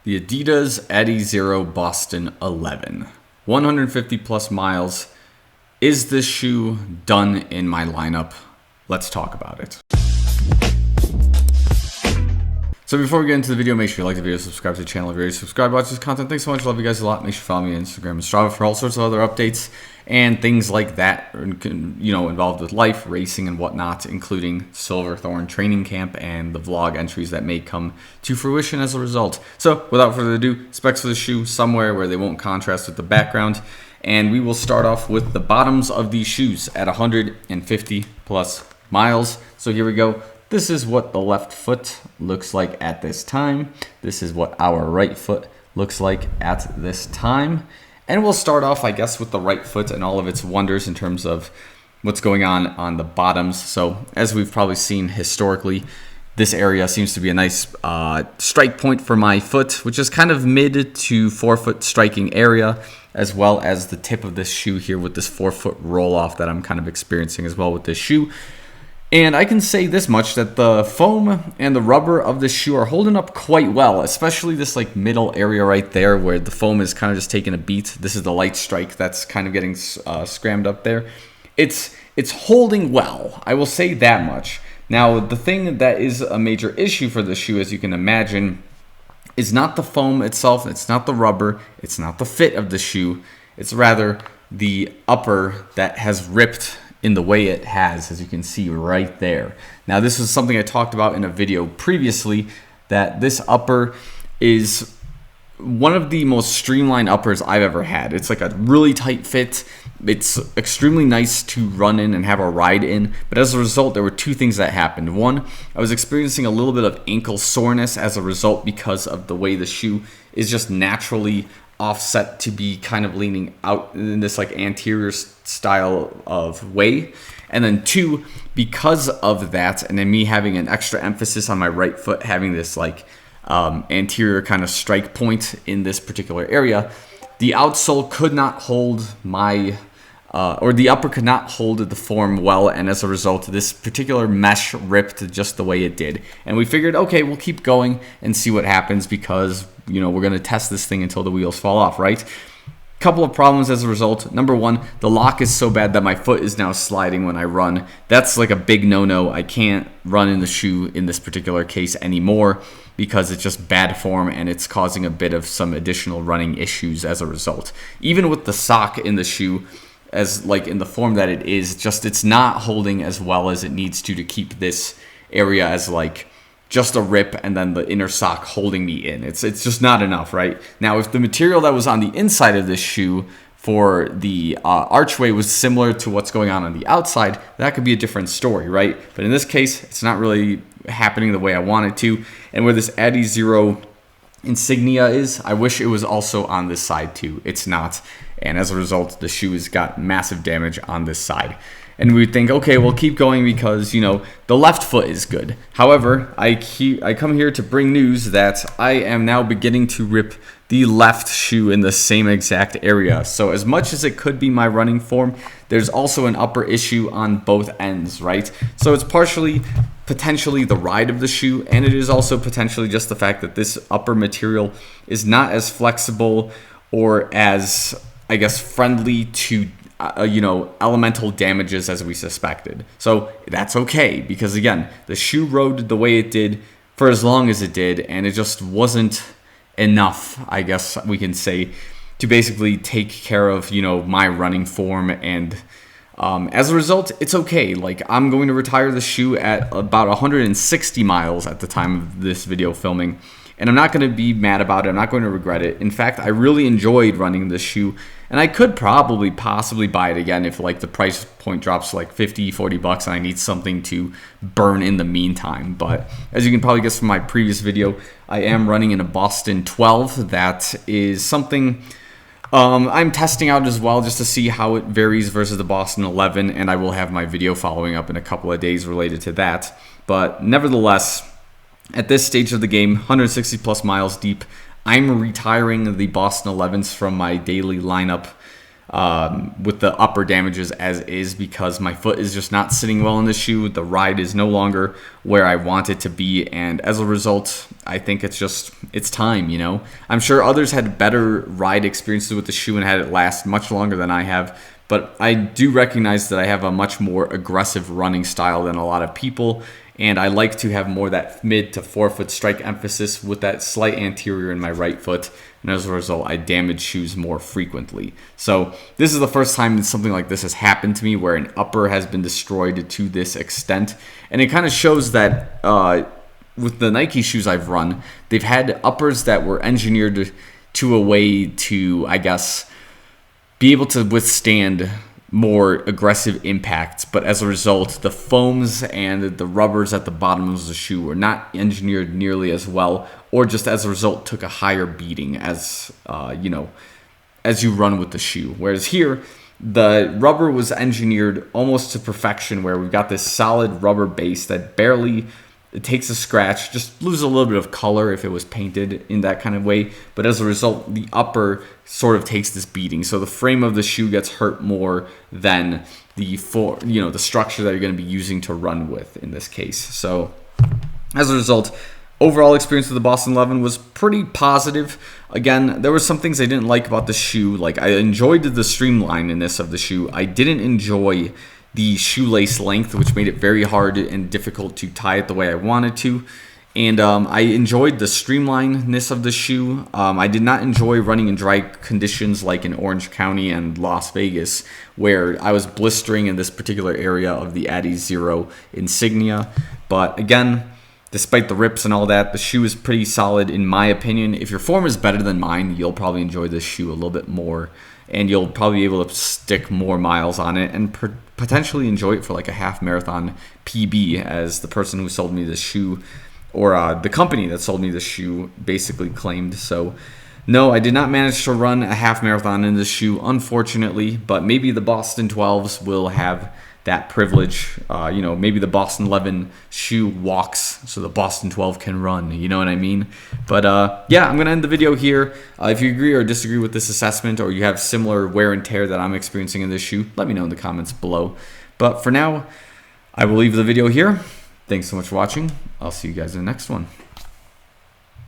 The Adidas Adizero Boston 11. 150 plus miles. Is this shoe done in my lineup? Let's talk about it. So before we get into the video, make sure you like the video, subscribe to the channel if you're already subscribed, watch this content. Thanks so much. Love you guys a lot. Make sure you follow me on Instagram and Strava for all sorts of other updates and things like that, involved with life, racing, and whatnot, including Silverthorne training camp and the vlog entries that may come to fruition as a result. So without further ado, specs for the shoe somewhere where they won't contrast with the background. And we will start off with the bottoms of these shoes at 150 plus miles. So here we go. This is what the left foot looks like at this time. This is what our right foot looks like at this time. And we'll start off, I guess, with the right foot and all of its wonders in terms of what's going on the bottoms. So as we've probably seen historically, this area seems to be a nice strike point for my foot, which is kind of mid to forefoot striking area, as well as the tip of this shoe here with this forefoot roll off that I'm kind of experiencing as well with this shoe. And I can say this much, that the foam and the rubber of the shoe are holding up quite well, especially this like middle area right there where the foam is kind of just taking a beat. This is the light strike that's kind of getting scrammed up there. It's holding well, I will say that much. Now, the thing that is a major issue for this shoe, as you can imagine, is not the foam itself, it's not the rubber, it's not the fit of the shoe, it's rather the upper that has ripped in the way it has, as you can see right there. Now, this is something I talked about in a video previously, that this upper is one of the most streamlined uppers I've ever had. It's like a really tight fit. It's extremely nice to run in and have a ride in, but as a result, there were two things that happened. One, I was experiencing a little bit of ankle soreness as a result because of the way the shoe is just naturally offset to be kind of leaning out in this like anterior style of way. And then two, because of that, and then me having an extra emphasis on my right foot having this like anterior kind of strike point in this particular area, the outsole could not hold my or the upper could not hold the form well, and as a result, this particular mesh ripped just the way it did. And we figured, okay, we'll keep going and see what happens, because we're going to test this thing until the wheels fall off, right? Couple of problems as a result. Number one, the lock is so bad that my foot is now sliding when I run. That's like a big no-no. I can't run in the shoe in this particular case anymore because it's just bad form and it's causing a bit of some additional running issues as a result. Even with the sock in the shoe, as like in the form that it is, just it's not holding as well as it needs to keep this area as like just a rip and then the inner sock holding me in. It's just not enough, right? Now, if the material that was on the inside of this shoe for the archway was similar to what's going on the outside, that could be a different story, right? But in this case, it's not really happening the way I want it to. And where this Adizero insignia is, I wish it was also on this side too. It's not. And as a result, the shoe has got massive damage on this side. And we think, okay, we'll keep going because, the left foot is good. However, I come here to bring news that I am now beginning to rip the left shoe in the same exact area. So as much as it could be my running form, there's also an upper issue on both ends, right? So it's partially potentially the ride of the shoe, and it is also potentially just the fact that this upper material is not as flexible or as, I guess, friendly to elemental damages as we suspected. So that's okay, because again, the shoe rode the way it did for as long as it did, and it just wasn't enough, I guess we can say, to basically take care of my running form. And as a result, it's okay. Like, I'm going to retire the shoe at about 160 miles at the time of this video filming, and I'm not going to be mad about it. I'm not going to regret it. In fact, I really enjoyed running this shoe, and I could possibly buy it again if like the price point drops to like 50, 40 bucks and I need something to burn in the meantime. But as you can probably guess from my previous video, I am running in a Boston 12. That is something I'm testing out as well, just to see how it varies versus the Boston 11, and I will have my video following up in a couple of days related to that. But nevertheless, at this stage of the game, 160 plus miles deep, I'm retiring the Boston 11s from my daily lineup with the upper damages as is, because my foot is just not sitting well in the shoe. The ride is no longer where I want it to be, and as a result, I think it's time, you know. I'm sure others had better ride experiences with the shoe and had it last much longer than I have, but I do recognize that I have a much more aggressive running style than a lot of people, and I like to have more that mid to forefoot strike emphasis with that slight anterior in my right foot, and as a result, I damage shoes more frequently. So this is the first time that something like this has happened to me, where an upper has been destroyed to this extent, and it kind of shows that with the Nike shoes I've run, they've had uppers that were engineered to a way to, I guess, be able to withstand more aggressive impacts, but as a result, the foams and the rubbers at the bottom of the shoe were not engineered nearly as well, or just as a result took a higher beating as as you run with the shoe. Whereas here, the rubber was engineered almost to perfection, where we've got this solid rubber base that barely, it takes a scratch, just loses a little bit of color if it was painted in that kind of way. But as a result, the upper sort of takes this beating. So the frame of the shoe gets hurt more than the structure that you're going to be using to run with in this case. So as a result, overall experience with the Boston 11 was pretty positive. Again, there were some things I didn't like about the shoe. Like, I enjoyed the streamlinedness of the shoe. I didn't enjoy the shoelace length, which made it very hard and difficult to tie it the way I wanted to. And I enjoyed the streamlinedness of the shoe. I did not enjoy running in dry conditions like in Orange County and Las Vegas, where I was blistering in this particular area of the Adi Zero insignia. But again, despite the rips and all that, the shoe is pretty solid in my opinion. If your form is better than mine, you'll probably enjoy this shoe a little bit more, and you'll probably be able to stick more miles on it and potentially enjoy it for like a half marathon PB, as the person who sold me this shoe, or the company that sold me this shoe, basically claimed. So no, I did not manage to run a half marathon in this shoe, unfortunately, but maybe the Boston 12s will have that privilege. Maybe the Boston 11 shoe walks so the Boston 12 can run, you know what I mean? But yeah, I'm gonna end the video here. If you agree or disagree with this assessment, or you have similar wear and tear that I'm experiencing in this shoe, let me know in the comments below. But for now, I will leave the video here. Thanks so much for watching. I'll see you guys in the next one.